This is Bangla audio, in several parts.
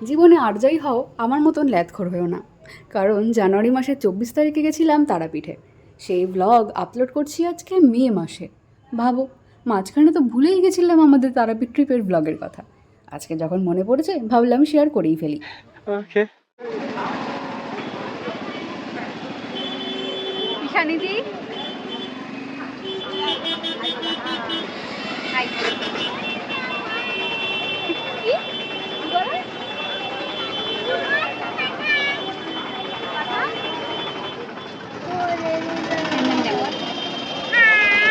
জীবনে আর যাই হও আমার মতন ল্যাদখোর হয়েও না, কারণ জানুয়ারি মাসের 24 তারিখে গেছিলাম তারাপীঠে। সেই ব্লগ আপলোড করছি আজকে মে মাসে। ভাবো, মাঝখানে তো ভুলেই গেছিলাম আমাদের তারাপীঠ ট্রিপের ব্লগের কথা। আজকে যখন মনে পড়েছে ভাবলাম শেয়ার করেই ফেলি। ওকে ঈশানীদি,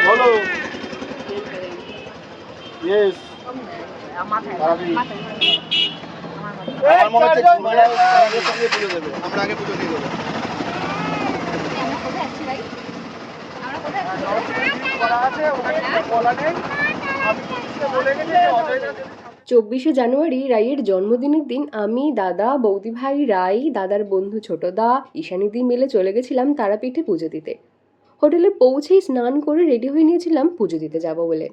বলো। ইয়েস আমরা আগে পুজো দিয়ে দেবো। 24শে জানুয়ারি রাইয়ের জন্মদিনের দিন আমি, দাদা, বৌদি ভাই, রাই, দাদার বন্ধু ছোটদা, ঈশানীদি মিলে চলে গেছিলাম তারাপীঠে পুজো দিতে। হোটেলে পৌঁছেই স্নান করে রেডি হয়ে নিয়েছিলাম পুজো দিতে যাব বলে।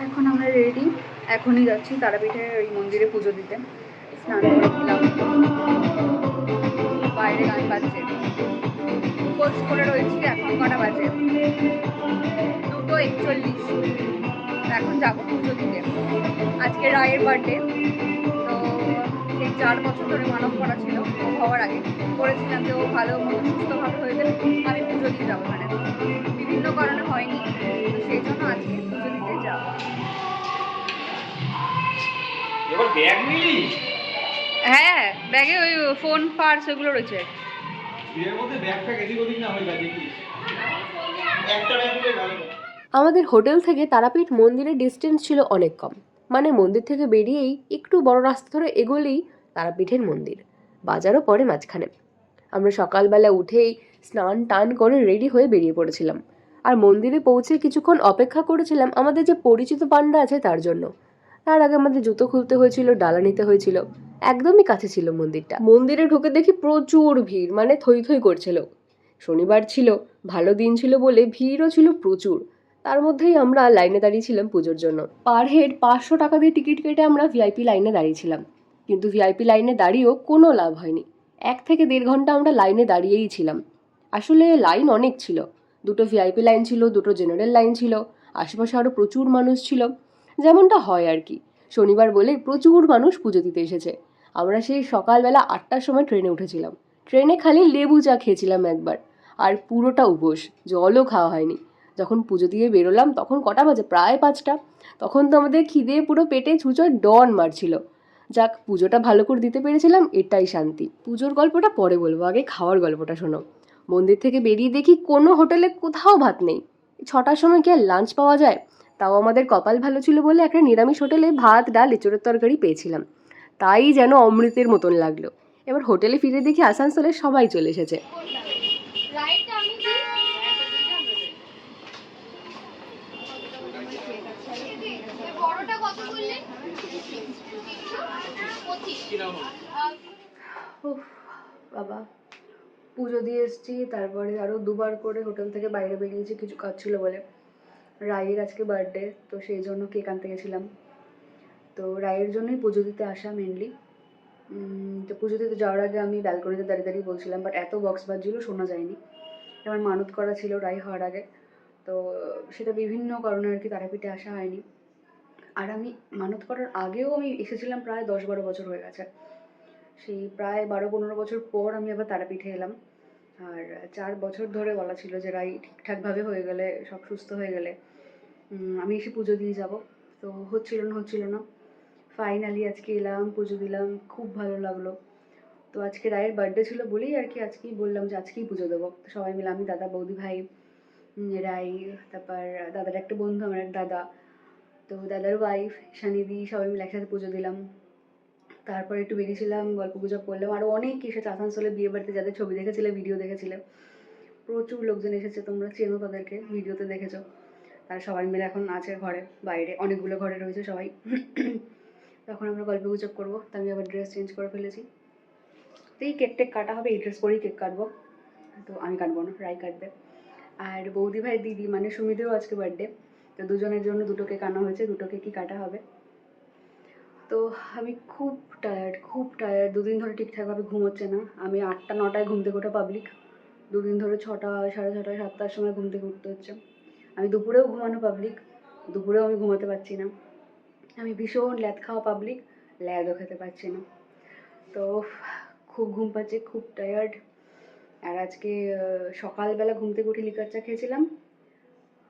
এখন আমরা রেডি, এখনই যাচ্ছি তারাপীঠে ওই মন্দিরে পুজো দিতে। স্নান করেছিলাম, বাইরে গান বাজছে, পোস্ট করে রয়েছি। এখন কটা বাজে? 2:41। এখন যাবো পুজো দিতে। আজকে রায়ের বার্থডে, তো সেই 4 বছর ধরে মানব করা ছিল। ও হওয়ার আগে করেছিলাম যে ও ভালো মতো সুস্থভাবে হয়ে গেলে আমি পুজো দিয়ে যাবো। মানে বিভিন্ন কারণে হয়নি, তো সেই জন্য আজকে পুজো দিতে যাবো। এবার ব্যাগ নিলি? হ্যাঁ, ব্যাগে ওই ফোন পার্স এগুলো রয়েছে। এর মধ্যে ব্যাগটা এদিক ওদিক না হয়ে যায় দেখিস। একটা ব্যাগ নিলে ভালো। আমাদের হোটেল থেকে তারাপীঠ মন্দিরের ডিস্টেন্স ছিল অনেক কম, মানে মন্দির থেকে বেরিয়েই একটু বড় রাস্তা ধরে এগোলেই তারাপীঠের মন্দির, বাজারও পড়ে মাঝখানে। আমরা সকালবেলা উঠেই স্নান টান করে রেডি হয়ে বেরিয়ে পড়েছিলাম, আর মন্দিরে পৌঁছে কিছুক্ষণ অপেক্ষা করেছিলাম আমাদের যে পরিচিত পান্ডা আছে তার জন্য। তার আগে আমাদের জুতো খুলতে হয়েছিল, ডালা নিতে হয়েছিল। একদমই কাছে ছিল মন্দিরটা। মন্দিরে ঢুকে দেখি প্রচুর ভিড়, মানে থই থই করছিল। শনিবার ছিল, ভালো দিন ছিল বলে ভিড়ও ছিল প্রচুর। তার মধ্যেই আমরা লাইনে দাঁড়িয়েছিলাম পুজোর জন্য। পার হেড 500 টাকা দিয়ে টিকিট কেটে আমরা ভিআইপি লাইনে দাঁড়িয়েছিলাম, কিন্তু ভিআইপি লাইনে দাঁড়িয়েও কোনো লাভ হয়নি। 1 থেকে 1.5 ঘন্টা আমরা লাইনে দাঁড়িয়েই ছিলাম। আসলে লাইন অনেক ছিল, 2টো ভিআইপি লাইন ছিল, 2টো জেনারেল লাইন ছিল, আশেপাশে আরও প্রচুর মানুষ ছিল। যেমনটা হয় আর কি, শনিবার বলে প্রচুর মানুষ পুজো দিতে এসেছে। আমরা সেই সকালবেলা 8টার সময় ট্রেনে উঠেছিলাম। ট্রেনে খালি লেবু চা খেয়েছিলাম একবার, আর পুরোটা উপোস, জলও খাওয়া হয়নি। যখন পুজো দিয়ে বেরোলাম তখন কটা বাজে, প্রায় 5টা। তখন তো আমাদের খিদে পুরো পেটে ছুঁচোয় ডন মারছিল। যাক, পুজোটা ভালো করে দিতে পেরেছিলাম, এটাই শান্তি। পুজোর গল্পটা পরে বলবো, আগে খাওয়ার গল্পটা শোনো। মন্দির থেকে বেরিয়ে দেখি কোনো হোটেলে কোথাও ভাত নেই। 6টার সময় কি আর লাঞ্চ পাওয়া যায়? তাও আমাদের কপাল ভালো ছিল বলে একটা নিরামিষ হোটেলে ভাত, ডাল, এঁচোড়ের তরকারি পেয়েছিলাম। তাই যেন অমৃতের মতন লাগলো। এবার হোটেলে ফিরে দেখি আসানসোলে সবাই চলে এসেছে। বাবা, পুজো দিয়ে এসেছি, তারপরে আরও 2বার করে হোটেল থেকে বাইরে বেরিয়েছি কিছু কাজ ছিল বলে। রায়ের আজকে বার্থডে, তো সেই জন্য কেক আনতে গেছিলাম। তো রায়ের জন্যই পুজো দিতে আসা মেনলি। তো পুজো দিতে যাওয়ার আগে আমি ব্যালকনিতে দাঁড়িয়ে দাঁড়িয়ে বলছিলাম, বাট এত বক্স বাজছিল শোনা যায়নি। আমার মানত করা ছিল রায় হওয়ার আগে, তো সেটা বিভিন্ন কারণে আর কি তারাপীঠে আসা হয়নি। আর আমি মানত করার আগেও আমি এসেছিলাম, প্রায় 10-12 বছর হয়ে গেছে। সেই প্রায় 12-15 বছর পর আমি আবার তারাপীঠে এলাম। আর 4 বছর ধরে বলা ছিল যে রাই ঠিকঠাকভাবে হয়ে গেলে, সব সুস্থ হয়ে গেলে আমি এসে পুজো দিয়ে যাব। তো হচ্ছিল না। ফাইনালি আজকে এলাম, পুজো দিলাম, খুব ভালো লাগলো। তো আজকে রায়ের বার্থডে ছিল বলেই আর কি আজকেই বললাম যে আজকেই পুজো দেবো। সবাই মিলে, আমি, দাদা, বৌদি ভাই, রাই, তারপর দাদার একটা বন্ধু, আমার এক দাদা, তো দাদার ওয়াইফ শানিদি, সবাই মিলে একসাথে পুজো দিলাম। তারপর একটু বেরিয়েছিলাম, গল্প গুজব করলাম। আরও অনেক এসেছে আসানসোলে বিয়ে বাড়িতে, যাদের ছবি দেখেছিলে, ভিডিও দেখেছিলে। প্রচুর লোকজন এসেছে, তোমরা চেনো তাদেরকে, ভিডিওতে দেখেছো। তারা সবাই মিলে এখন আছে ঘরে, বাইরে অনেকগুলো ঘরে রয়েছে সবাই। তখন আমরা গল্প গুজব করবো, তো আমি আবার ড্রেস চেঞ্জ করে ফেলেছি। তো এই কেক টেক কাটা হবে, এই ড্রেস পরেই কেক কাটবো। তো আমি কাটবো না, রাই কাটবে। আর বৌদি ভাই দিদি মানে সুমিদেরও আজকে বার্থডে, তো দুজনের জন্য দুটো কেক আনা হয়েছে, দুটো কেকই কাটা হবে। তো আমি খুব টায়ার্ড, দুদিন ধরে ঠিকঠাকভাবে ঘুম হচ্ছে না। আমি 8টা-9টায় ঘুম থেকে ওঠা পাবলিক, দুদিন ধরে 6টা, 6:30, 7টার সময় ঘুম থেকে উঠতে হচ্ছে। আমি দুপুরেও ঘুমানো পাবলিক, দুপুরেও আমি ঘুমাতে পারছি না। আমি ভীষণ ল্যাদ খাওয়া পাবলিক, ল্যাদও খেতে পারছি না। তো খুব ঘুম পাচ্ছে, খুব টায়ার্ড। আর আজকে সকালবেলা ঘুম থেকে উঠে লিকার চা খেয়েছিলাম,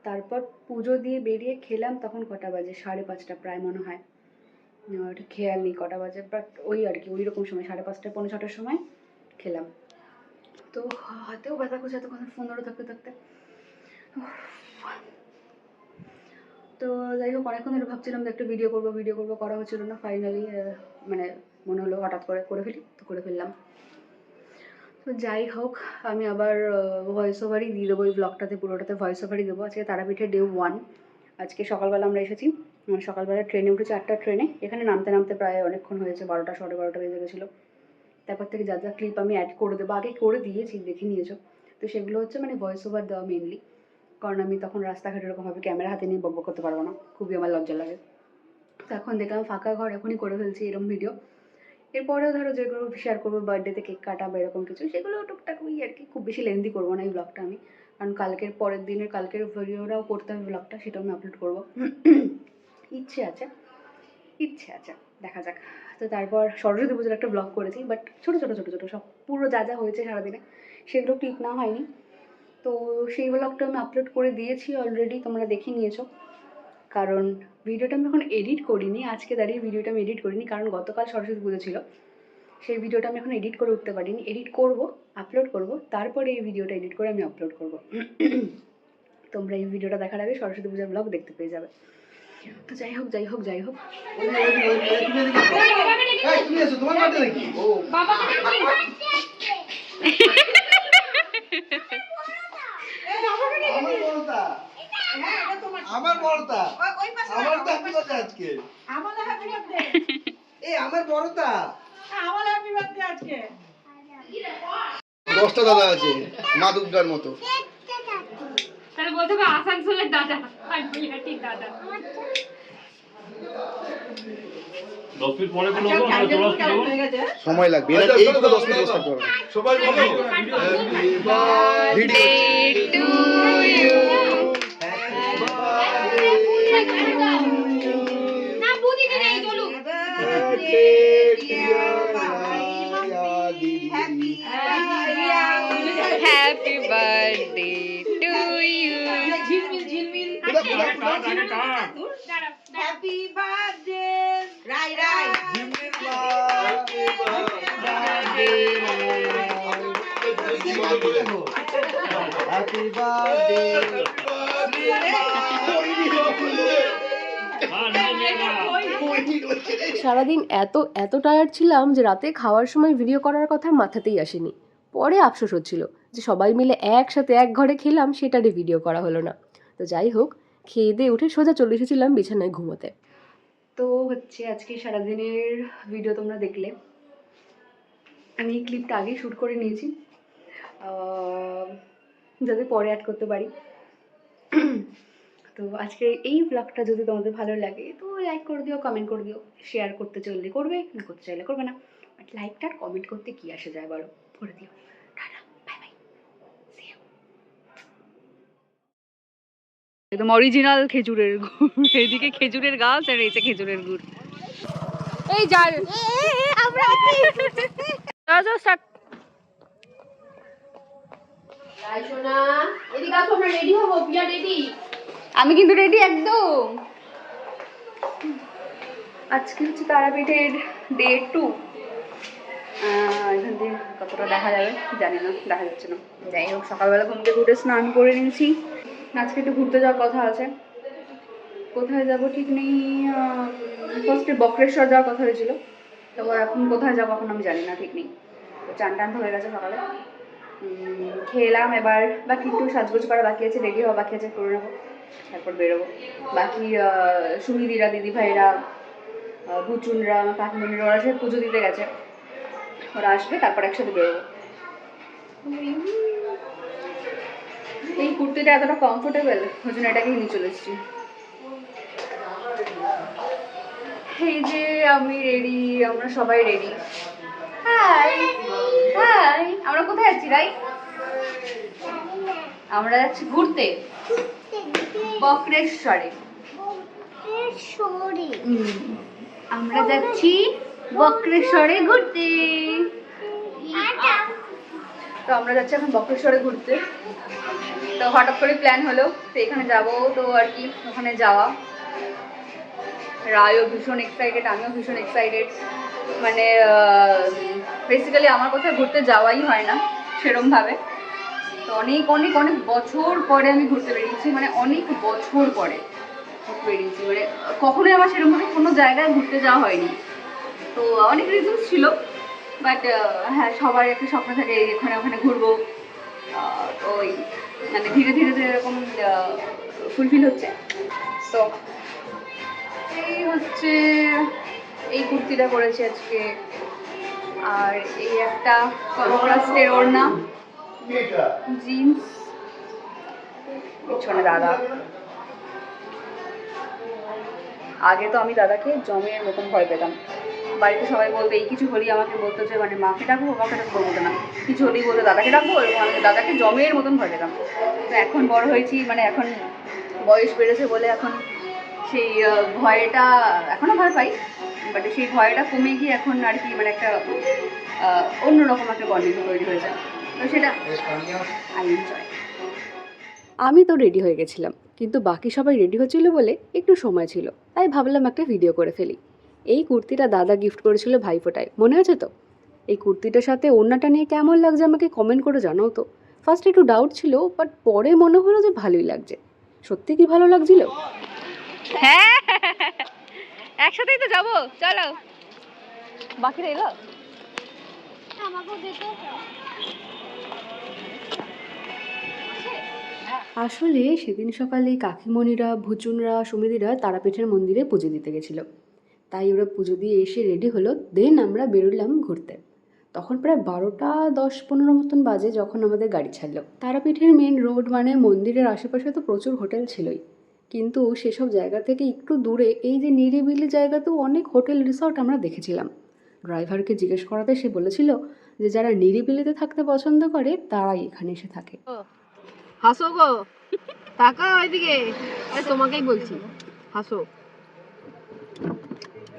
তারপর পুজো দিয়ে বেরিয়ে খেলাম, তখন কটা বাজে, 5:30 প্রায় মনে হয়, ওটা খেয়াল নেই কটা বাজে, বাট ওই আর কি ওই রকম সময়, 5:30, 6:45 সময় খেলাম। তো হাতেও ব্যথা করছে এতক্ষণ ফোন ধরে থাকতে থাকতে। তো যাই হোক, অনেকক্ষণ ধরে ভাবছিলাম যে একটা ভিডিও করবো, করা হচ্ছিল না। ফাইনালি মানে মনে হলো হঠাৎ করে ফেলি, তো করে ফেললাম। তো যাই হোক, আমি আবার ভয়েস ওভারই দিয়ে দেবো এই ব্লগটাতে, পুরোটাতে ভয়েস ওভারই দেবো। আজকে তারাপীঠে ডে 1। আজকে সকালবেলা আমরা এসেছি, সকালবেলা ট্রেনে উঠেছি, 8টার ট্রেনে। এখানে নামতে নামতে প্রায় অনেকক্ষণ হয়েছে, 12টা, 12:30 বেজে গেছিলো। তারপর থেকে যা যা ক্লিপ আমি অ্যাড করে দেবো, আগে করে দিয়েছি, দেখে নিয়েছো। তো সেগুলো হচ্ছে মানে ভয়েস ওভার দেওয়া মেনলি, কারণ আমি তখন রাস্তাঘাটে এরকমভাবে ক্যামেরা হাতে নিয়ে বকবক করতে পারবো না, খুবই আমার লজ্জা লাগে। তো এখন দেখলাম ফাঁকা ঘর, এখনই করে ফেলছি এরকম ভিডিও। এরপরেও ধরো যেগুলো শেয়ার করবো, বার্থডেতে কেক কাটা বা এরকম কিছু, সেগুলো টুকটাক ওই আর কি, খুব বেশি লেন্দি করবো না এই ব্লগটা আমি, কারণ পরের দিনের কালকের ভিডিওটাও করতে হবে ব্লগটা, সেটাও আমি আপলোড করবো। ইচ্ছে আছে, দেখা যাক। তো তারপর সরস্বতী পুজোর একটা ব্লগ করেছি, বাট ছোটো সব পুরো যা যা হয়েছে সারাদিনে সেগুলো ক্লিপ না হয়নি। তো সেই ব্লগটা আমি আপলোড করে দিয়েছি অলরেডি, তোমরা দেখে নিয়েছো। কারণ ভিডিওটা আমি এখন এডিট করিনি, আজকে দাঁড়িয়ে ভিডিওটা আমি এডিট করিনি, কারণ গতকাল সরস্বতী পুজো ছিল। সেই ভিডিওটা আমি এখন এডিট করে উঠতে পারিনি, এডিট করব, আপলোড করব, তারপরে এই ভিডিওটা এডিট করে আমি আপলোড করব। তোমরা এই ভিডিওটা দেখার আগে সরস্বতী পূজার ব্লগ দেখতে পেয়ে যাবে। তো যাই হোক তুমি এসো, তোমার বার্থডে নাকি? ও আমার বড়টা, আমার বড়টা, আমার তো হ্যাপি বার্থডে আজকে, আমার হ্যাপি বার্থডে, এই আমার বড়টা, আমার হ্যাপি বার্থডে আজকে। 10টা দাদা আছে মা দুর্গার মতো। তাহলে বলতে হবে আসানসোলের দাদা আর বিহাটির দাদা। 10 মিনিট পরে কোনো হবে না, তোরা কি দেবো? সময় লাগবে, এটা এই পুরো 10 মিনিট বসে থাকতে হবে। সবাই বলো হ্যাপি বার্থডে টু ইউ, না বুঝি দিন এই চলু। Happy birthday to you. Happy birthday Rai happy birthday. সারাদিন এত টায়ার্ড ছিলাম যে রাতে খাওয়ার সময় ভিডিও করার কথা মাথাতেই আসেনি। পরে আফসোস হচ্ছিল যে সবাই মিলে একসাথে এক ঘরে খেলাম, সেটারই ভিডিও করা হলো না। তো যাই হোক, খেয়ে দিয়ে উঠে সোজা চলে এসেছিলাম বিছানায় ঘুমোতে। তো হচ্ছে আজকে সারাদিনের ভিডিও তোমরা দেখলে। আমি এই ক্লিপটা আগেই শ্যুট করে নিয়েছি, যাতে পরে অ্যাড করতে পারি। তো আজকে এই ব্লগটা যদি তোমাদের ভালো লাগে তো লাইক করে দিও, কমেন্ট করে দিও, শেয়ার করতে চাইলে করবে, না করতে চাইলে করবে না, বাট লাইকটা আর কমেন্ট করতে কি আসে যায় বলো, করে দিও। Tata, bye bye, see you. একদম অরিজিনাল খেজুরের গুড়, এইদিকে খেজুরের গাছ আর এইটা খেজুরের গুড়। এই যার আমরা যাও স্টার্ট। সোনা, এদিকে আসো, আমরা রেডি হবো, পিয়া রেডি। আমি কিন্তু রেডি একদম। আজকে হচ্ছে তারাপীঠের ডে 2। এখান থেকে কতটা দেখা যাবে জানি না, দেখা যাচ্ছে না। যাই হোক, সকালবেলা ঘুম থেকে উঠে স্নান করে নিয়েছি। আজকে একটু ঘুরতে যাওয়ার কথা আছে, কোথায় যাব ঠিক নেই। ফার্স্টে বক্রেশ্বর যাওয়ার কথা হয়েছিল, তারপর এখন কোথায় যাবো এখন আমি জানি না, ঠিক নেই। তো চান টান হয়ে গেছে সকালে, খেলাম। এবার বাকি একটু সাজগোজ করা বাকি আছে, রেডি হওয়া বাকি আছে, করে নেবো, তারপর বেরোবো। বাকি সুমিদিরা, দিদিভাইরা, বুচুনরা, কাকিমণিরা, ওরা সে পুজো দিতে গেছে। ওরা আসবে তারপর একসাথে বেরোবো। এই কুর্তিটা এতটা কমফোর্টেবল, ওই জন্য এটাকে নিয়ে চলে এসেছি। এই যে আমি রেডি, আমরা সবাই রেডি। হাই হাই, আমরা কোথায় যাচ্ছি রাই? আমরা যাচ্ছি ঘুরতে বক্রেশ্বরে। আমরা যাচ্ছি বক্রেশ্বরে ঘুরতে। তো আমরা যাচ্ছি এখন বক্রেশ্বরে ঘুরতে। তো হঠাৎ করে প্ল্যান হলো তো এখানে যাবো, তো আর কি ওখানে যাওয়া। রায়ও ভীষণ এক্সাইটেড, আমিও ভীষণ এক্সাইটেড। মানে বেসিক্যালি আমার কোথাও ঘুরতে যাওয়াই হয় না সেরমভাবে। তো অনেক অনেক অনেক বছর পরে আমি ঘুরতে বেরিয়েছি, মানে অনেক বছর পরে বেরিয়েছি। মানে কখনোই আমার সেরকমভাবে কোনো জায়গায় ঘুরতে যাওয়া হয়নি। তো অনেক রিজনস ছিল, বাট হ্যাঁ সবার একটা স্বপ্ন থাকে এখানে ওখানে ঘুরবো। তো ওই মানে ধীরে ধীরে ধীরে এরকম ফুলফিল হচ্ছে। সো এই হচ্ছে, এই কুর্তিটা করেছি আজকে, আর এই একটা কন্ট্রাস্টের ওড়না, জিন্স, পিছনে দাদা। আগে তো আমি দাদাকে জমের মতন ভয় পেতাম। বাড়িতে সবাই বলতো, এই কিছু হলেই আমাকে বলতো যে মানে মাকে ডাকবো, বাবাকে ডাকবো, বলতো না। কিছু হলেই বলতো দাদাকে ডাকবো, এবং আমি দাদাকে জমের মতন ভয় পেতাম। তো এখন বড় হয়েছি, মানে এখন বয়স বেড়েছে বলে এখন সেই ভয়টা, এখনও ভয় পাই, বাট সেই ভয়টা কমে গিয়ে এখন আর কি মানে একটা অন্যরকম একটা বন্ডিং তৈরি হয়ে যায়। তো সেটা আই এনজয়। আমি তো রেডি হয়ে গেছিলাম, কিন্তু বাকি সবাই রেডি হচ্ছিল বলে একটু সময় ছিল, তাই ভাবলাম একটা ভিডিও করে ফেলি। এই কুর্তিটা দাদা গিফট করেছিল ভাইফোঁটায়, মনে আছে তো? এই কুর্তিটার সাথে ওড়নাটা নিয়ে কেমন লাগছে আমাকে কমেন্ট করে জানাও তো। ফার্স্ট একটু ডাউট ছিল, বাট পরে মনে হলো যে ভালোই লাগছে। সত্যি কি ভালো লাগছিল? হ্যাঁ একসাথেই তো যাবো, চলো। বাকিরা এলো? আসলে সেদিন সকালে কাকিমণিরা, ভুচুনরা, সুমিদিরা তারাপীঠের মন্দিরে পুজো দিতে গেছিল। তাই ওরা পুজো দিয়ে এসে রেডি হলো, দেন আমরা বেরোলাম ঘুরতে। তখন প্রায় 12:10-15 মতন বাজে যখন আমাদের গাড়ি ছাড়লো। তারাপীঠের মেন রোড মানে মন্দিরের আশেপাশে তো প্রচুর হোটেল ছিলই, কিন্তু সেসব জায়গা থেকে একটু দূরে এই যে নিরিবিলি জায়গাতেও অনেক হোটেল রিসর্ট আমরা দেখেছিলাম। ড্রাইভারকে জিজ্ঞেস করাতে সে বলেছিল যে যারা নিরিবিলিতে থাকতে পছন্দ করে তারাই এখানে এসে থাকে। হাসো গো, তাকাও এদিকে। তোমাকেই বলছি, হাসো।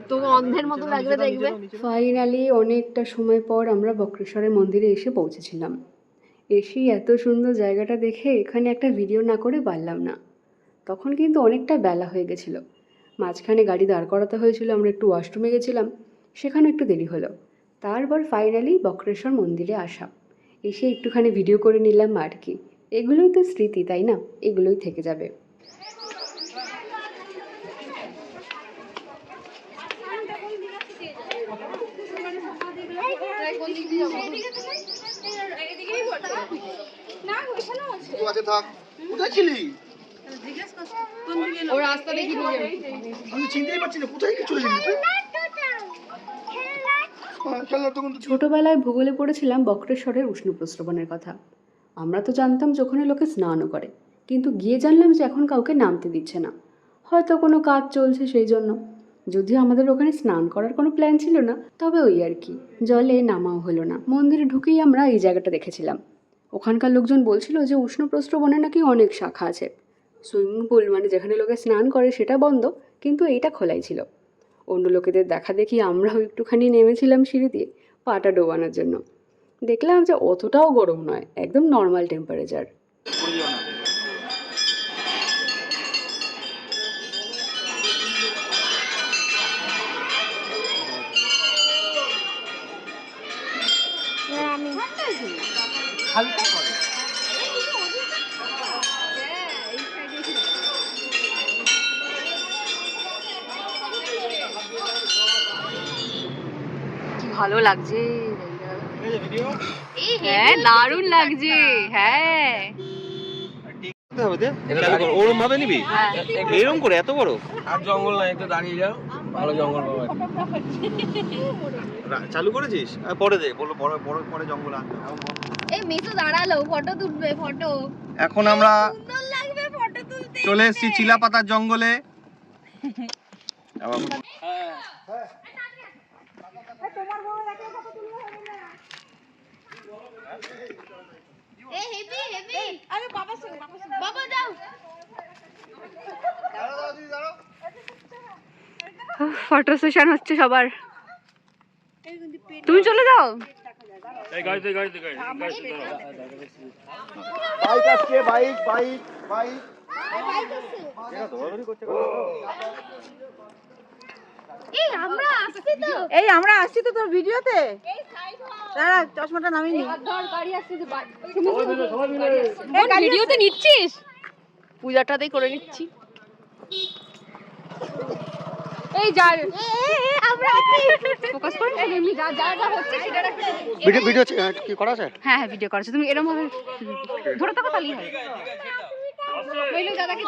তো অন্ধের মতো লাগলে দেখবে। ফাইনালি অনেকটা সময় পর আমরা বক্রেশ্বরের মন্দিরে এসে পৌঁছেছিলাম। এসেই এত সুন্দর জায়গাটা দেখে এখানে একটা ভিডিও না করে পারলাম না। তখন কিন্তু অনেকটা বেলা হয়ে গেছিলো। মাঝখানে গাড়ি দাঁড় করাতে হয়েছিল, আমরা একটু ওয়াশরুমে গেছিলাম, সেখানে একটু দেরি হলো। তারপর ফাইনালি বক্রেশ্বর মন্দিরে আসা, এসে একটুখানি ভিডিও করে নিলাম আর কি। এগুলোই তো স্মৃতি, তাই না? এগুলোই থেকে যাবে। ও রাস্তা দেখি আমি চিনতেই পারছি না কোথায় কি চলে গেলি তুই। ছোটবেলায় ভূগোলে পড়েছিলাম বক্রেশ্বরের উষ্ণ প্রস্রবণের কথা। আমরা তো জানতাম যে ওখানে লোকে স্নানও করে, কিন্তু গিয়ে জানলাম যে এখন কাউকে নামতে দিচ্ছে না, হয়তো কোনো কাজ চলছে সেই জন্য। যদিও আমাদের ওখানে স্নান করার কোনো প্ল্যান ছিল না, তবে ওই আর কি, জলে নামাও হলো না। মন্দিরে ঢুকেই আমরা এই জায়গাটা দেখেছিলাম। ওখানকার লোকজন বলছিল যে উষ্ণ প্রস্রবণে নাকি অনেক শাখা আছে। সুইমিং পুল মানে যেখানে লোকে স্নান করে সেটা বন্ধ, কিন্তু এইটা খোলাই ছিল। অন্য লোকেদের দেখা দেখি আমরাও একটুখানি নেমেছিলাম সিঁড়ি দিয়ে পাটা ডোবানোর জন্য। দেখলাম যে অতটাও গরম নয়, একদম নর্মাল টেম্পারেচার। কি ভালো লাগছে, হ্যাঁ দারুণ লাগছে। হ্যাঁ ওরম ভাবে নিবি, এরকম করে এত বড়। আর জঙ্গল নাই, একটু দাঁড়িয়ে যাও, ভালো জঙ্গল পাবো। চালু করেছিস পরে দে বলো পরে জঙ্গল আনতে হবে। এই মিশু দাঁড়ালো ফটো তুলবে ফটো। এখন আমরা সুন্দর লাগবে ফটো তুলতে। চলে এসেছি চিলাপাতার জঙ্গলে। এই হেভি হেভি। আরে বাবা সঙ্গে বাবা যাও। ফটো সেশন হচ্ছে সবার। তুমি চলে যাও। এই গাড়িতে বাইক আসছে বাইক। এটা দৌড়াদৌড়ি করছে কেন? এই আমরা আসছি তো। এই আমরা আসছি তো তোর ভিডিওতে। এই সাইড হও। দাঁড়া চশমাটা নামিয়ে নি। ধর গাড়ি আসছে যে ভিডিওতে নিচ্ছিস? পূজাটাতেই করে নিচ্ছি। এই যা আমরা আসছি। ফোকাস করে এমনি যা যা যা হচ্ছে সেটা রাখতে। ভিডিও কি করা আছে? হ্যাঁ ভিডিও করেছো তুমি এরকম ভাবে ধরে থাকো তাহলেই হয়। বইলো দাদাকে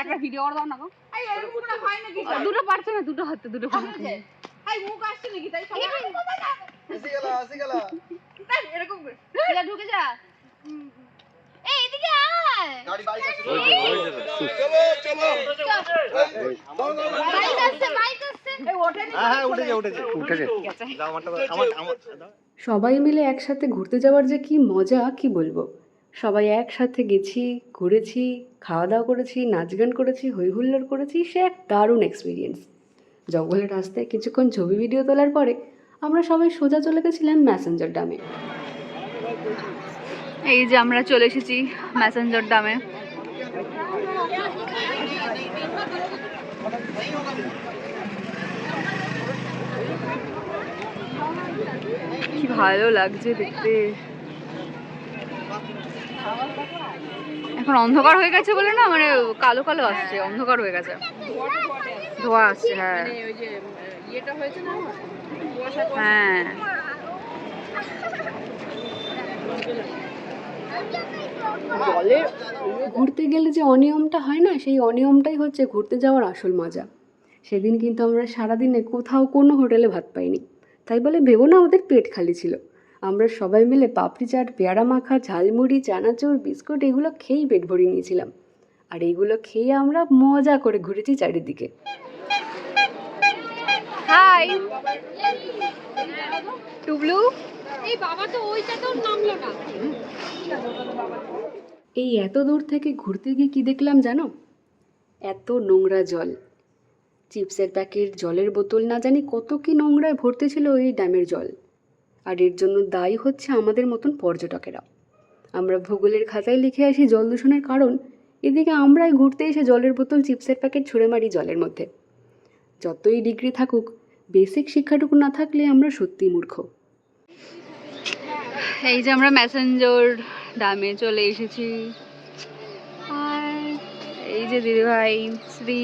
একটা ভিডিও করে দাও না গো। এই এরকম করে হয় নাকি? দুটো পারছো না দুটো হাতে দুটো পারছো। এই মুখ আসছে নাকি তাই সবাই আসি গেল এরকম করে। যা ঢুকে যা। এই এদিকে আয়। গাড়ি বাইক আসছে বাইক আসছে বাইক আসছে। এই ওঠে নি। হ্যাঁ উঠেছে দাও আমার সবাই মিলে একসাথে ঘুরতে যাওয়ার যে কি মজা কি বলবো। সবাই একসাথে গেছি, ঘুরেছি, খাওয়া দাওয়া করেছি, নাচ গান করেছি, হই হুল্লোড় করেছি, সে এক দারুণ এক্সপিরিয়েন্স। জঙ্গলের রাস্তায় কিছুক্ষণ ছবি ভিডিও তোলার পরে আমরা সবাই সোজা চলে গেছিলাম ম্যাসেঞ্জার ড্যামে। এই যে আমরা চলে এসেছি ম্যাসেঞ্জার ড্যামে। কি ভালো লাগছে দেখতে। এখন অন্ধকার হয়ে গেছে বলে না মানে কালো কালো আসছে, অন্ধকার হয়ে গেছে, ধোঁয়া আসছে। হ্যাঁ ওই যে ইয়েটা হয়েছে না হ্যাঁ ঘুরতে গেলে যে অনিয়মটা হয় না, সেই অনিয়মটাই হচ্ছে ঘুরতে যাওয়ার আসল মজা। সেদিন কিন্তু আমরা সারাদিনে কোথাও কোনো হোটেলে ভাত পাইনি, তাই বলে ভেবো না ওদের পেট খালি ছিল। আমরা সবাই মিলে পাপড়ি চাট, পেয়ারা মাখা, ঝালমুড়ি, চানাচুর, বিস্কুট এগুলো খেয়েই পেট ভরিয়ে নিয়েছিলাম। আর এইগুলো খেয়ে আমরা মজা করে ঘুরেছি চারিদিকে। হাই টুবলু। এই বাবা তো ওইটাতেও নামলো না। এই এত দূর থেকে ঘুরতে গিয়ে কী দেখলাম জানো? এত নোংরা জল, চিপসের প্যাকেট, জলের বোতল, না জানি কত কি নোংরায় ভর্তি ছিল এই ড্যামের জল। আর এর জন্য দায়ী হচ্ছে আমাদের মতন পর্যটকেরা। আমরা ভূগোলের খাতায় লিখে আসি জল দূষণের কারণ, এদিকে আমরাই ঘুরতে এসে জলের বোতল, চিপসের প্যাকেট ছুঁড়ে মারি জলের মধ্যে। যতই ডিগ্রি থাকুক, বেসিক শিক্ষাটুকু না থাকলে আমরা সত্যিই মূর্খ। এই যে আমরা ম্যাসেঞ্জার ড্যামে চলে এসেছি। আর এই যে দিদিভাই শ্রী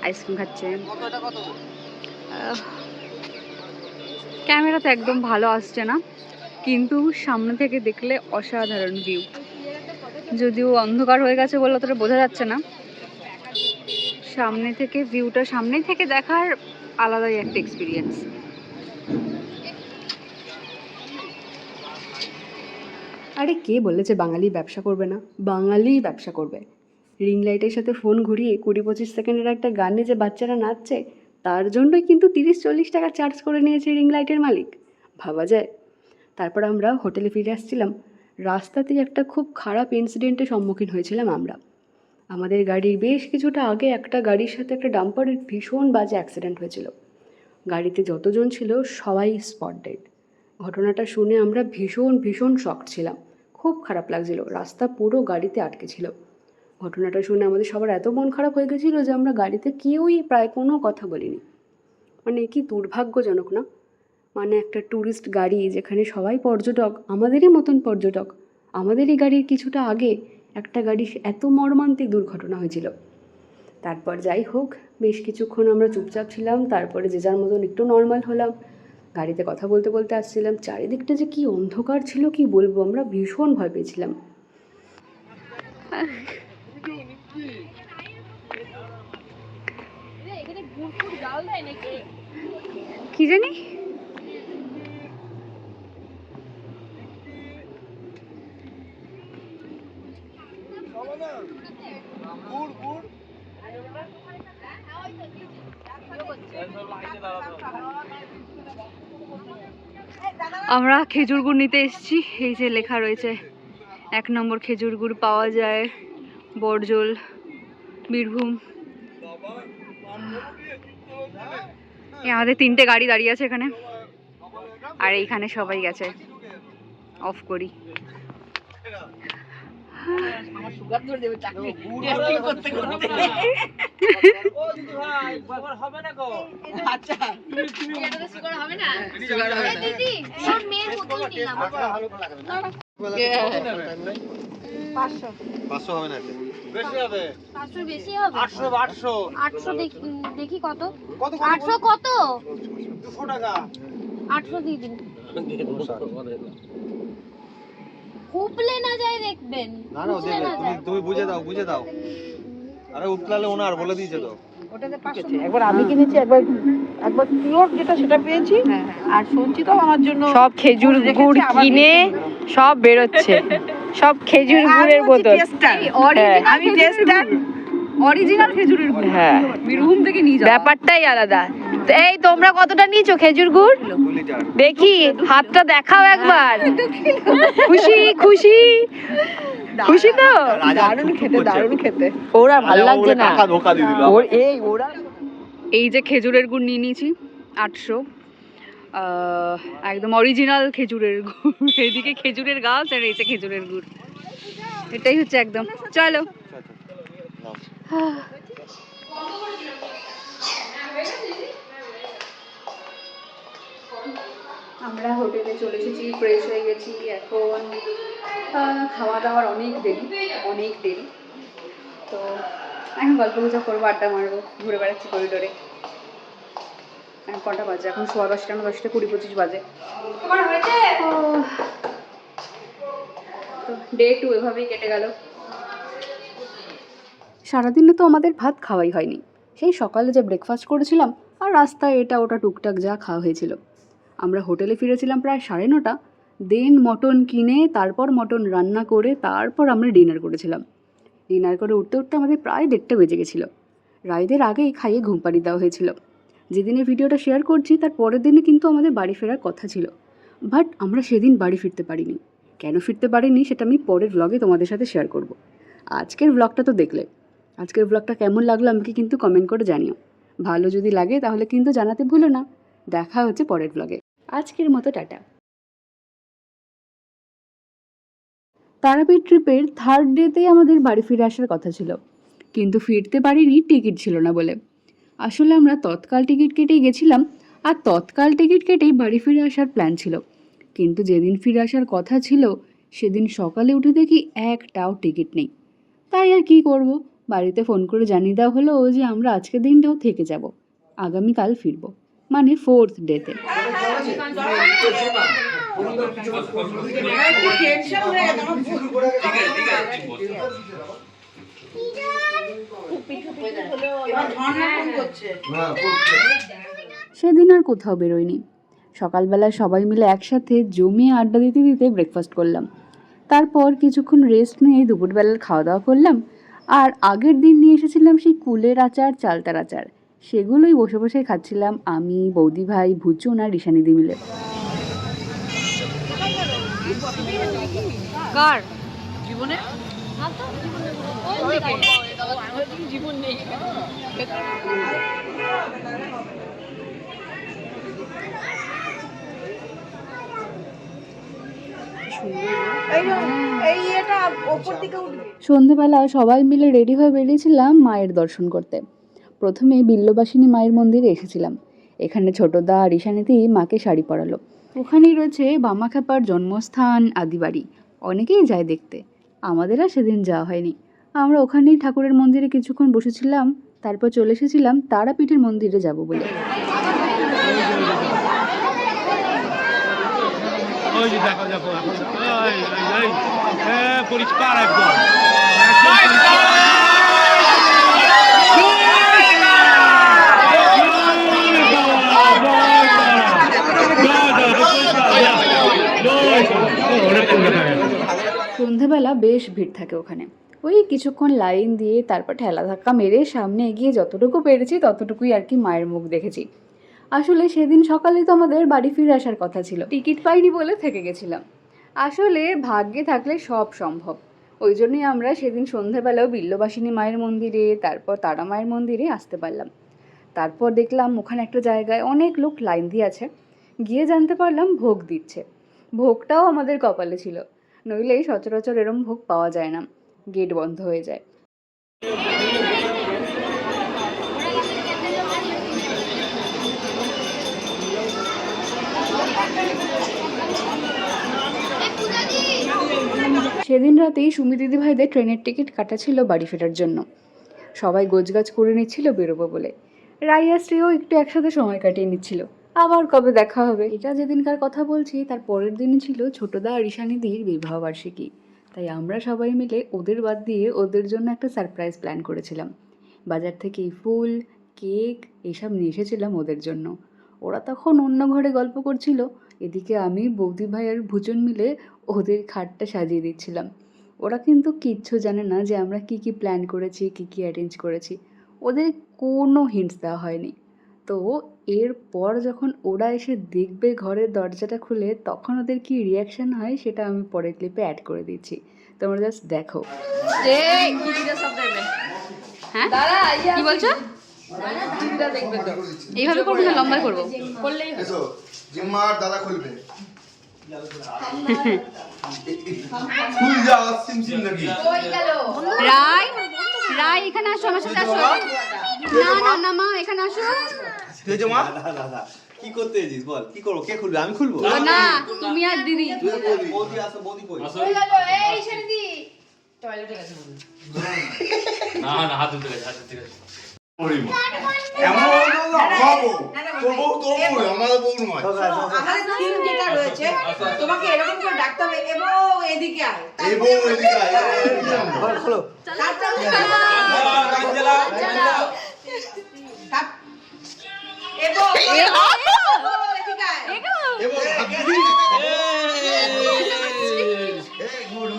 আইসক্রিম খাচ্ছে। ক্যামেরাতে একদম ভালো আসছে না, কিন্তু সামনে থেকে দেখলে অসাধারণ ভিউ। যদিও অন্ধকার হয়ে গেছে বলে অতটা বোঝা যাচ্ছে না, সামনে থেকে ভিউটা সামনে থেকে দেখার আলাদাই একটা এক্সপিরিয়েন্স। আরে কে বলেছে বাঙালি ব্যবসা করবে না? বাঙালিই ব্যবসা করবে। রিং লাইটের সাথে ফোন ঘুরিয়ে 20-25 সেকেন্ডের একটা গানে যে বাচ্চারা নাচছে, তার জন্যই কিন্তু 30-40 টাকা চার্জ করে নিয়েছে রিং লাইটের মালিক। ভাবা যায়। তারপর আমরা হোটেলে ফিরে আসছিলাম, রাস্তাতেই একটা খুব খারাপ ইনসিডেন্টের সম্মুখীন হয়েছিলাম আমরা। আমাদের গাড়ির বেশ কিছুটা আগে একটা গাড়ির সাথে একটা ডাম্পারের ভীষণ বাজে অ্যাক্সিডেন্ট হয়েছিল। গাড়িতে যতজন ছিল সবাই স্পট ডেড। ঘটনাটা শুনে আমরা ভীষণ শকড ছিলাম, খুব খারাপ লাগছিল, রাস্তা পুরো গাড়িতে আটকে ছিল। ঘটনাটা শুনে আমাদের সবার এত মন খারাপ হয়ে গেছিলো যে আমরা গাড়িতে কেউই প্রায় কোনো কথা বলিনি। মানে কি দুর্ভাগ্যজনক না? মানে একটা ট্যুরিস্ট গাড়ি যেখানে সবাই পর্যটক, আমাদেরই মতন পর্যটক, আমাদেরই গাড়ির কিছুটা আগে একটা গাড়ি এত মর্মান্তিক দুর্ঘটনা হয়েছিল। তারপর যাই হোক, বেশ কিছুক্ষণ আমরা চুপচাপ ছিলাম, তারপরে যে যার মতন একটু নর্মাল হলাম, গাড়িতে কথা বলতে বলতে আসছিলাম। চারিদিকটা যে কি অন্ধকার ছিল কি বলবো, আমরা ভীষণ ভয় পেয়েছিলাম। কি জানি আমরা খেজুর গুড় নিতে এসেছি। এই যে লেখা রয়েছে 1 নম্বর খেজুর গুড় পাওয়া যায় বড়জোল, বীরভূম। আমাদের 3টে গাড়ি দাঁড়িয়ে আছে এখানে, আর এইখানে সবাই গেছে। অফ করি। পাঁচশো হবে না বেশি হবে। 500 বেশি হবে 800 800 দেখি কত 800 কত 200 টাকা 800 দিয়ে দিন উপলে না যায় দেখবেন না না উপলে না যায় তুমি বুঝে দাও আরে উতলালে ওনার বলে দিয়েছে তো একবার আমি কিনেছি, একবার পিওর যেটা সেটা পেয়েছি, আর সঞ্চিতাও আমার জন্য সব খেজুর গুড় কিনে সব বেরোচ্ছে, সব খেজুর গুড়ের বোতল। আমি টেস্টার অরিজিনাল খেজুরের গুড়, হ্যাঁ বীরভূম থেকে নিয়ে যাও। ব্যাপারটাই আলাদা। তো এই তোমরা কতটা নিয়েছো খেজুর গুড়? 2 লিটার দেখি হাতটা দেখাও একবার। খুশি খুশি খুশি তো? দারুণ খেতে ওরা ভালো লাগছে না ধোকা দিয়ে দিল ওরা এই যে খেজুরের গুড় নিয়ে নিয়েছি 800, একদম অরিজিনাল খেজুরের গুড়। এদিকে খেজুরের গাছ আর এই যে খেজুরের গুড়, এটাই হচ্ছে একদম। চলো আমরা হোটেলে চলে এসেছি, ফ্রেশ হয়ে গেছি। এখন খাওয়া দাওয়ার অনেক দেরি। তো এখন গল্প গুজব করবো, আড্ডা মারবো, ঘুরে বেড়াচ্ছি করিডোরে। এখন কটা বাজে? এখন 10:15 না 10টা 20-25 বাজে। তো ডে 2 এভাবেই কেটে গেল। সারাদিনে তো আমাদের ভাত খাওয়াই হয়নি। সেই সকালে যে ব্রেকফাস্ট করেছিলাম, আর রাস্তায় এটা ওটা টুকটাক যা খাওয়া হয়েছিল। আমরা হোটেলে ফিরেছিলাম প্রায় 9:30। দেন মটন কিনে, তারপর মটন রান্না করে, তারপর আমরা ডিনার করেছিলাম। ডিনার করে উঠতে আমাদের প্রায় 1:30 বেজে গেছিলো। রাইদের আগেই খাইয়ে ঘুম পাড়িয়ে দেওয়া হয়েছিল। যেদিনের ভিডিওটা শেয়ার করছি তার পরের দিনে কিন্তু আমাদের বাড়ি ফেরার কথা ছিল, বাট আমরা সেদিন বাড়ি ফিরতে পারিনি। কেন ফিরতে পারিনি সেটা আমি পরের ব্লগে তোমাদের সাথে শেয়ার করব। আজকের ব্লগটা তো দেখলে, আজকের ব্লগটা কেমন লাগলো আমাকে কিন্তু কমেন্ট করে জানিও। ভালো যদি লাগে তাহলে কিন্তু জানাতে ভুলো না। দেখা হচ্ছে পরের ব্লগে। আজকের মতো টাটা। তারাপীঠ ট্রিপের 3rd ডেতেই আমাদের বাড়ি ফিরে আসার কথা ছিল, কিন্তু ফিরতে পারিনি, টিকিট ছিল না বলে। আসলে আমরা তৎকাল টিকিট কেটেই গেছিলাম, আর তৎকাল টিকিট কেটেই বাড়ি ফিরে আসার প্ল্যান ছিল। কিন্তু যেদিন ফিরে আসার কথা ছিল সেদিন সকালে উঠে দেখি একটাও টিকিট নেই। তাই আর কি করব, বাড়িতে ফোন করে জানিয়ে দেওয়া হলো যে আমরা আজকের দিনটাও থেকে যাব, আগামীকাল ফিরবো, মানে 4th ডেতে। সেদিন আর কোথাও বেরোয়নি। সকালবেলা সবাই মিলে একসাথে জমিয়ে আড্ডা দিতে দিতে ব্রেকফাস্ট করলাম। তারপর কিছুক্ষণ রেস্ট নিয়ে দুপুরবেলার খাওয়া দাওয়া করলাম। আর আগের দিন নিয়ে এসেছিলাম সেই কুলের আচার, চালতার আচার, সেগুলোই বসে বসে খাচ্ছিলাম আমি, বৌদি ভাই, ভুচুন আর ঋষানিদি মিলে। কার জীবনে জীবন নেই। সন্ধেবেলা সবাই মিলে রেডি হয়ে বেরিয়েছিলাম মায়ের দর্শন করতে। প্রথমে বিল্লবাসিনী মায়ের মন্দিরে এসেছিলাম। এখানে ছোটদা আর ঈশানীদি মাকে শাড়ি পরালো। ওখানেই রয়েছে বামাখ্যাপার জন্মস্থান, আদিবাড়ি, অনেকেই যায় দেখতে। আমাদের আর সেদিন যাওয়া হয়নি। আমরা ওখানেই ঠাকুরের মন্দিরে কিছুক্ষণ বসেছিলাম, তারপর চলে এসেছিলাম তারাপীঠের মন্দিরে যাব বলে। ওই যে দেখো পরিষ্কার একদম। সন্ধেবেলা বেশ ভিড় থাকে ওখানে। ওই কিছুক্ষণ লাইন দিয়ে তারপর ঠেলা ধাক্কা মেরে সামনে এগিয়ে যতটুকু পেরেছি ততটুকুই আর কি মায়ের মুখ দেখেছি। আসলে সেদিন সকালে তো আমাদের বাড়ি ফিরে আসার কথা ছিল, টিকিট পাইনি বলে থেকে গেছিলাম। আসলে ভাগ্যে থাকলে সব সম্ভব। ওই জন্যই আমরা সেদিন সন্ধেবেলাও বিল্লবাসিনী মায়ের মন্দিরে, তারপর তারা মায়ের মন্দিরে আসতে পারলাম। তারপর দেখলাম ওখানে একটা জায়গায় অনেক লোক লাইন দিয়ে আছে, গিয়ে জানতে পারলাম ভোগ দিচ্ছে। ভোগটাও আমাদের কপালে ছিল, নইলে সচরাচর এরম ভোগ পাওয়া যায় না, গেট বন্ধ হয়ে যায়। সেদিন রাতেই সুমি দিদি ভাইদের ট্রেনের টিকিট কাটা ছিল বাড়ি ফেরার জন্য। সবাই গোছগাছ করে নিচ্ছিল বেরোবো বলে। রাইয়া শ্রীও একটু একসাথে সময় কাটিয়ে নিচ্ছিল, আবার কবে দেখা হবে। এটা যেদিনকার কথা বলছি তার পরের দিনই ছিল ছোটদা আর ঈশানীদির বিবাহবার্ষিকী। তাই আমরা সবাই মিলে ওদের বাদ দিয়ে ওদের জন্য একটা সারপ্রাইজ প্ল্যান করেছিলাম। বাজার থেকে ফুল, কেক এসব নিয়ে এসেছিলাম ওদের জন্য। ওরা তখন অন্য ঘরে গল্প করছিল, এদিকে আমি, বৌদি ভাই আর ভুজন মিলে ওদের খাটটা সাজিয়ে দিচ্ছিলাম। ওরা কিন্তু কিচ্ছু জানে না যে আমরা কি কি প্ল্যান করেছি, কি কি অ্যারেঞ্জ করেছি। ওদের কোনো হিন্টস দেওয়া হয়নি। তো এরপর যখন ওরা এসে দেখবে ঘরের দরজাটা খুলে, তখন ওদের কি রিয়াকশন হয় সেটা আমি পরের ক্লিপে অ্যাড করে দিচ্ছি, তোমরা জাস্ট দেখো। হ্যাঁ কি বলছো? এইভাবে করবো না লম্বা করবো? করলেই জিম্মার দাদা খুলবে। খুল যা সিমসিম নাকি? রাই, রাই এখানে আসো, আমার সাথে আসো। না না না মা এখানে আসো। তুই যে মা দাদা কি করতে এসেছিস বল, কি করবো, কে খুলবে? আমি খুলবো না তুমি আর দিদি। বৌদি আসো, বৌদি কই? এই শান্তি না না হাত ধুতে গেছে, হাত ধুতে গেছে। এমন না খাবো। তোর বউ তোর বউ, আমাদের বউ নয়। আমাদের থিম যেটা রয়েছে তোমাকে এরকম করে ডাকতে হবে, এবং এদিকে আয়। এই বউ এদিকে আয়। ঘর খোলো। এবং এদিকে আয়। এবং হাত দিবি। এই গুরু।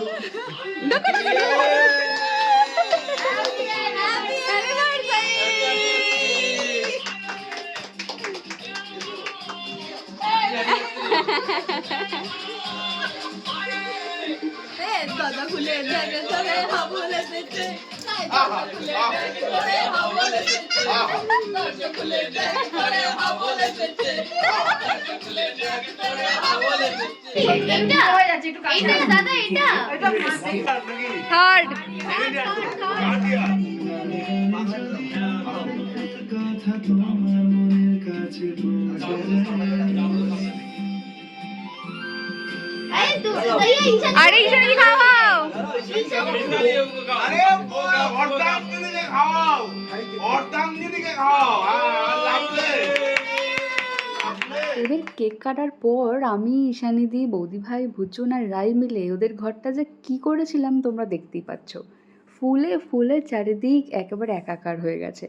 দাদা এটা থার্ড আরে ঈশানী খাওয়াও। আরে অর্ধাঙ্গ দিদিকে খাওয়াও। অর্ধাঙ্গ দিদিকে খাওয়াও। ওদের কেক কাটার পর আমি, ঈশানীদি, বৌদি ভাই, ভুজন আর রাই মিলে ওদের ঘরটা যে কি করেছিলাম তোমরা দেখতেই পাচ্ছ। ফুলে ফুলে চারিদিক একেবারে একাকার হয়ে গেছে।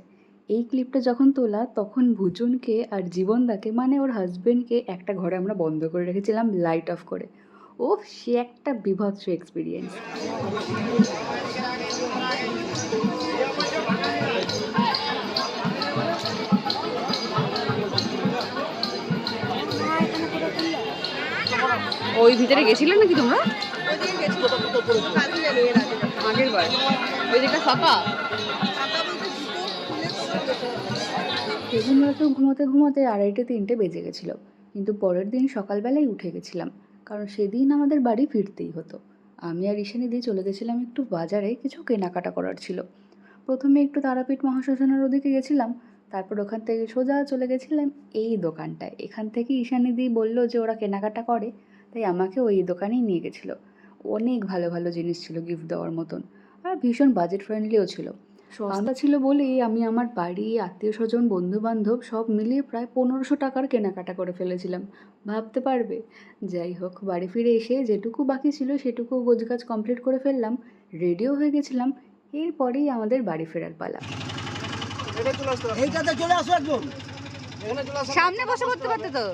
এই ক্লিপটা যখন তোলা তখন ভুজনকে আর জীবনদাকে, মানে ওর হাজবেন্ডকে, একটা ঘরে আমরা বন্ধ করে রেখেছিলাম লাইট অফ করে। ও সে একটা বিভৎস এক্সপিরিয়েন্স। ওই ভিতরে গেছিলে নাকি তোমরা? আগের বার ওই যেটা ফাঁকা। সেদিন রাতেও ঘুমোতে ঘুমোতে 2:30-3টে বেজে গেছিলো, কিন্তু পরের দিন সকালবেলায় উঠে গেছিলাম, কারণ সেদিন আমাদের বাড়ি ফিরতেই হতো। আমি আর ঈশানীদি চলে গেছিলাম একটু বাজারে, কিছু কেনাকাটা করার ছিল। প্রথমে একটু তারাপীঠ মহাশ্মশানের ওদিকে গেছিলাম, তারপর ওখান থেকে সোজা চলে গেছিলাম এই দোকানটায়। এখান থেকে ঈশানীদি বললো যে ওরা কেনাকাটা করে, তাই আমাকে ওই দোকানেই নিয়ে গেছিলো। অনেক ভালো ভালো জিনিস ছিল গিফট দেওয়ার মতন, আর ভীষণ বাজেট ফ্রেন্ডলিও ছিল। সস্তা ছিল বলেই আমি আমার বাড়ি, আত্মীয় স্বজন, বন্ধু বান্ধব সব মিলিয়ে প্রায় 1500 টাকার কেনাকাটা করে ফেলেছিলাম, ভাবতে পারবে। যাই হোক, বাড়ি ফিরে এসে যেটুকু বাকি ছিল সেটুকু গোছগাছ কমপ্লিট করে ফেললাম, রেডিও হয়ে গেছিলাম। এরপরেই আমাদের বাড়ি ফেরার পালা। এইটাতে চলে আসো একদম। এখানে চলে আসো। সামনে বসে করতে পারতে তো।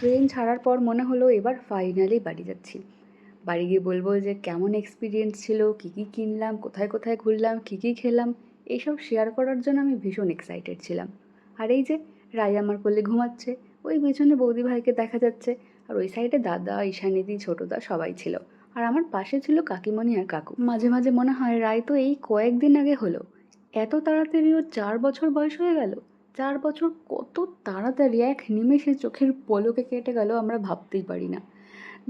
ট্রেন ছাড়ার পর মনে হলো এবার ফাইনালি বাড়ি যাচ্ছি। বাড়ি গিয়ে বলবো যে কেমন এক্সপিরিয়েন্স ছিল, কী কী কিনলাম, কোথায় কোথায় ঘুরলাম, কী কী খেলাম, এইসব শেয়ার করার জন্য আমি ভীষণ এক্সাইটেড ছিলাম। আর এই যে রায় আমার কোলে ঘুমাচ্ছে, ওই পেছনে বৌদি ভাইকে দেখা যাচ্ছে, আর ওই সাইডে দাদা, ঈশানিদি, ছোটদা সবাই ছিল। আর আমার পাশে ছিল কাকিমণি আর কাকু। মাঝে মাঝে মনে হয় রায় তো এই কয়েকদিন আগে হলো, এত তাড়াতাড়ি ওর 4 বছর বয়স হয়ে গেল। 4 বছর কত তাড়াতাড়ি এক নিমেষে চোখের পলকে কেটে গেল, আমরা ভাবতেই পারি না।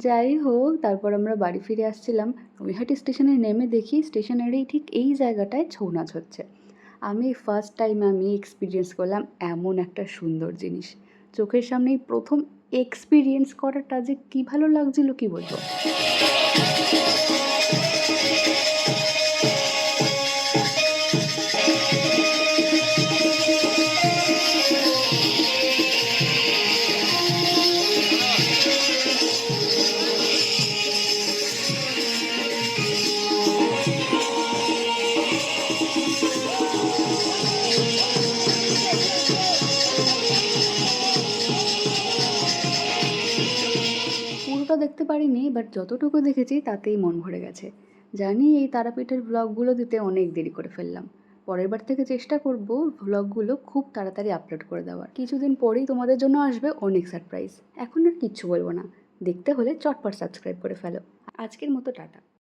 যাই হোক, তারপর আমরা বাড়ি ফিরে আসছিলাম, নৈহাটি স্টেশনে নেমে দেখি স্টেশনেরই ঠিক এই জায়গাটায় ছৌ নাচ হচ্ছে। আমি ফার্স্ট টাইম এক্সপিরিয়েন্স করলাম এমন একটা সুন্দর জিনিস। চোখের সামনেই প্রথম এক্সপিরিয়েন্স করাটা যে কী ভালো লাগছিল কী বলবো। পুরোটা দেখতে পারিনি, বাট যতটুকু দেখেছি তাতেই মন ভরে গেছে। জানি এই তারাপীঠের ভ্লগগুলো দিতে অনেক দেরি করে ফেললাম। পরের বার থেকে চেষ্টা করব ভ্লগগুলো খুব তাড়াতাড়ি আপলোড করে দেওয়ার। কিছুদিন পরেই তোমাদের জন্য আসবে অনেক সারপ্রাইজ। এখন আর কিচ্ছু বলবো না, দেখতে হলে চটপট সাবস্ক্রাইব করে ফেলো। আজকের মতো টাটা।